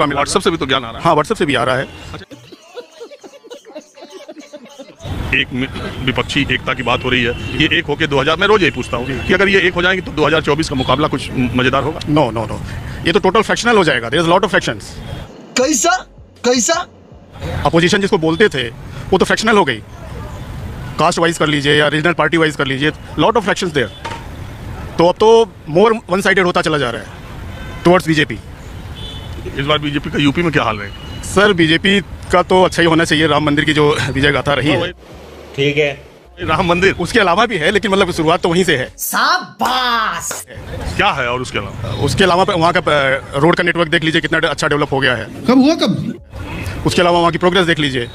WhatsApp से भी तो ज्ञान आ रहा है। हाँ, व्हाट्सएप से भी आ रहा है। एक विपक्षी एकता की बात हो रही है, ये एक होके 2000, मैं रोज यही पूछता हूँ कि अगर ये एक हो जाएंगे तो 2024 का मुकाबला कुछ मजेदार होगा। नो नो नो, ये तो टोटल फ्रैक्शनल हो जाएगा। There is lot of fractions. कैसा कैसा अपोजिशन जिसको बोलते थे वो तो फ्रैक्शनल हो गई। कास्ट वाइज कर लीजिए या रीजनल पार्टी वाइज कर लीजिए, लॉट ऑफ फ्रैक्शंस देयर। तो अब तो मोर वन साइडेड होता चला जा रहा है टुवर्ड्स बीजेपी। इस बार बीजेपी का यूपी में क्या हाल है? सर, बीजेपी का तो अच्छा ही होना चाहिए। राम मंदिर की जो विजय गाथा रही है, ठीक है, राम मंदिर उसके अलावा भी है, लेकिन मतलब शुरुआत तो वहीं से है। शाबाश। क्या है? और उसके अलावा वहाँ का रोड का नेटवर्क देख लीजिए कितना अच्छा डेवलप हो गया है। कब हुआ कब? उसके अलावा वहाँ की प्रोग्रेस देख लीजिए।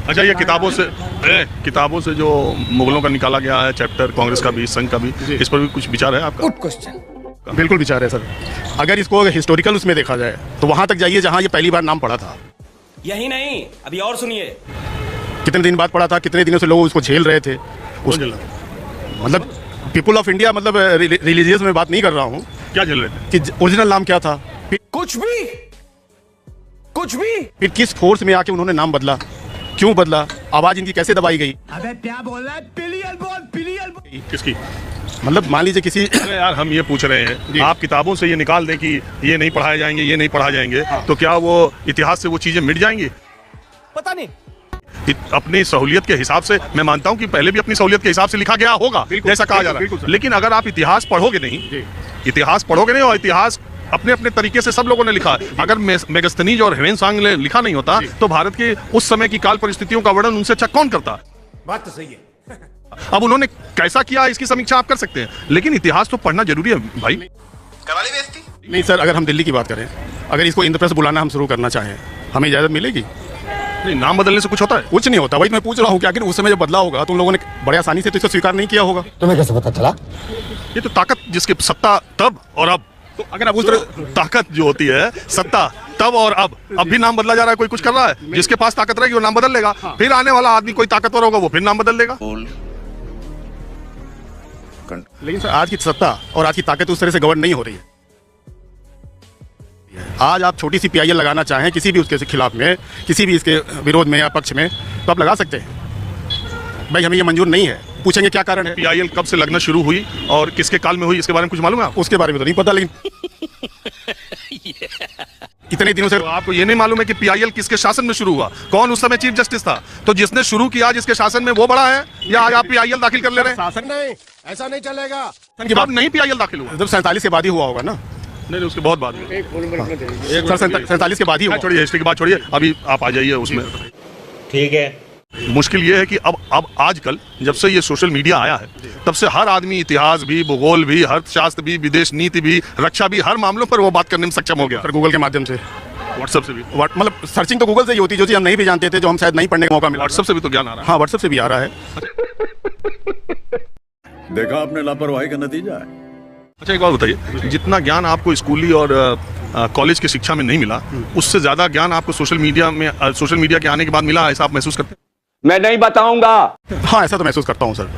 अच्छा, ये किताबों से जो मुगलों का निकाला गया है चैप्टर, कांग्रेस का भी, संघ का भी, इस पर भी कुछ विचार है आपका? Good question. बिल्कुल विचार है सर। अगर इसको हिस्टोरिकल उसमें देखा जाए तो वहां तक जाइए जहां ये पहली बार नाम पड़ा था। यही नहीं, अभी और सुनिए। कितने दिन बाद पड़ा था, कितने दिनों से लोग उसको झेल रहे थे। मतलब पीपुल ऑफ इंडिया, मतलब रिलीजियस में बात नहीं कर रहा हूँ। क्या झेल रहे थे? कि ओरिजिनल नाम क्या था, कुछ भी फिर किस फोर्स में आके उन्होंने नाम बदला, क्यों बदला, आवाज इनकी कैसे दबाई गई। अबे क्या बोल रहा है? पिलियन बोल। किसकी? मतलब मान लीजिए किसी यार, हम ये पूछ रहे हैं, आप किताबों से ये निकाल दें कि ये नहीं पढ़ाए जाएंगे, ये नहीं पढ़ाए जाएंगे, तो क्या वो इतिहास से वो चीजें मिट जाएंगी? पता नहीं। अपनी सहूलियत के हिसाब से मैं मानता हूं कि पहले भी अपनी सहूलियत के हिसाब से लिखा गया होगा, जैसा कहा जा रहा है। लेकिन अगर आप इतिहास पढ़ोगे नहीं और इतिहास अपने अपने तरीके से सब लोगों ने लिखा। अगर मेगस्थनीज और ह्वेनसांग ने लिखा नहीं होता तो भारत के उस समय की काल परिस्थितियों का वर्णन उनसे अच्छा कौन करता? बात तो सही है। अब उन्होंने कैसा किया इसकी समीक्षा आप कर सकते हैं, लेकिन इतिहास तो पढ़ना जरूरी है भाई। कराली बेइज्जती? नहीं सर, अगर हम दिल्ली की बात करें, अगर इसको इंद्रप्रस्थ बुलाना हम शुरू करना चाहें, हमें इजाजत मिलेगी? नहीं, नाम बदलने से कुछ होता है? कुछ नहीं होता। वही मैं पूछ रहा हूँ कि आखिर उस समय जब बदला होगा तो उन लोगों ने बड़े आसानी से तो इसको स्वीकार नहीं किया होगा। तुम्हें कैसे पता चला? ये तो ताकत, जिसकी सत्ता तब और अब, तो अगर आप उस तरह ताकत जो होती है, सत्ता तब और अब भी नाम बदला जा रहा है, कोई कुछ कर रहा है, जिसके पास ताकत रहेगी वो नाम बदल लेगा। फिर आने वाला आदमी कोई ताकतवर होगा, वो फिर नाम बदल लेगा। लेकिन सर, आज की सत्ता और आज की ताकत उस तरह से गवर्न नहीं हो रही है। आज आप छोटी सी पीआईएल लगाना चाहें किसी भी उसके खिलाफ में, किसी भी इसके विरोध में या पक्ष में, तो आप लगा सकते हैं। भाई, हमें ये मंजूर नहीं है। पूछेंगे क्या कारण है। पीआईएल कब से लगना शुरू हुई और किसके काल में हुई, इसके बारे में कुछ मालूम है आपको? उसके बारे में तो नहीं पता, लेकिन इतने दिनों से तो आपको ये नहीं मालूम है कि पीआईएल किसके शासन में शुरू हुआ, कौन उस समय चीफ जस्टिस था? तो जिसने शुरू किया जिसके शासन में, वो बड़ा है, या आज आप पीआईएल दाखिल कर ले रहे हैं? शासन नहीं, ऐसा नहीं चलेगा। अब नहीं पीआईएल दाखिल हुआ, जब 47 के बाद ही हुआ होगा ना। नहीं, उसके बहुत बाद में। सर, 47 के बाद ही हुआ। छोड़िए, हिस्ट्री की बात छोड़िए, अभी आप आ जाइए उसमें। ठीक है। मुश्किल ये है कि अब आजकल जब से ये सोशल मीडिया आया है, तब से हर आदमी इतिहास भी, भूगोल भी, अर्थशास्त्र भी, विदेश नीति भी, रक्षा भी, हर मामलों पर वो बात करने में सक्षम हो गया। सर, गूगल के माध्यम से, व्हाट्सएप से भी, मतलब सर्चिंग तो गूगल से ही होती, जो चीज हम नहीं भी जानते थे, जो हम शायद नहीं पढ़ने का मौका मिला। व्हाट्सएप से भी तो ज्ञान आ रहा है। हाँ, व्हाट्सएप से भी आ रहा है। देखा आपने लापरवाही का नतीजा है। अच्छा, एक बात बताइए, जितना ज्ञान आपको स्कूली और कॉलेज की शिक्षा में नहीं मिला, उससे ज्यादा ज्ञान आपको सोशल मीडिया के आने के बाद मिला, ऐसा आप महसूस करते हैं? मैं नहीं बताऊंगा। हाँ, ऐसा तो महसूस करता हूँ सर।